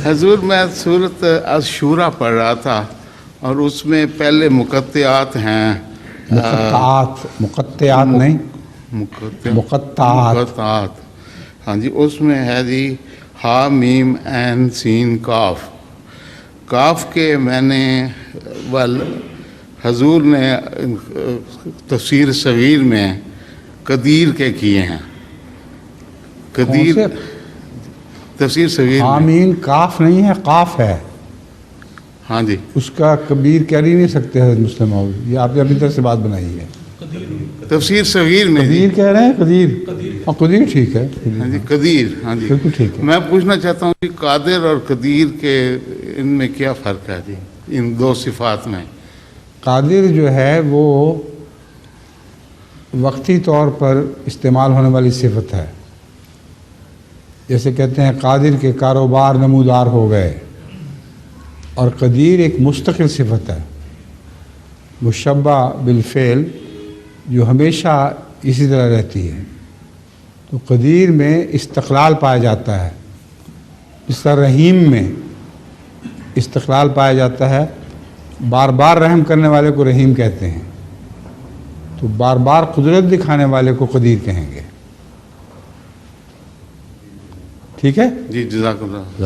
حضور میں سورۃ الشورى پڑھ رہا تھا اور اس میں پہلے مقطعات ہیں. مقطعات نہیں، مقطعات. ہاں جی، اس میں ہے جی ہا میم عین سین کاف. کاف کے میں نے حضور نے تفسیر صغیر میں قدیر کے کیے ہیں. قدیر تفسیر صغیر میں حامین کاف نہیں ہے، قاف ہے. ہاں جی، اس کا کبیر کہہ نہیں سکتے حضرت مسلم موعود. یہ آپ نے اپنی طرف سے بات بنائی ہے. تفسیر صغیر میں جی. قدیر کہہ رہے ہیں، قدیر. ہاں قدیر ٹھیک ہے. ہاں جی، قدیر. ہاں جی، بالکل ٹھیک ہے. میں پوچھنا چاہتا ہوں کہ قادر اور قدیر کے ان میں کیا فرق ہے جی، ان دو صفات میں؟ قادر جو ہے وہ وقتی طور پر استعمال ہونے والی صفت ہے. جیسے کہتے ہیں قادر کے کاروبار نمودار ہو گئے. اور قدیر ایک مستقل صفت ہے، مشبہ بالفعل، جو ہمیشہ اسی طرح رہتی ہے. تو قدیر میں استقلال پایا جاتا ہے، اس طرح رحیم میں استقلال پایا جاتا ہے. بار بار رحم کرنے والے کو رحیم کہتے ہیں، تو بار بار قدرت دکھانے والے کو قدیر کہیں گے. ٹھیک ہے جی، جزاک اللہ.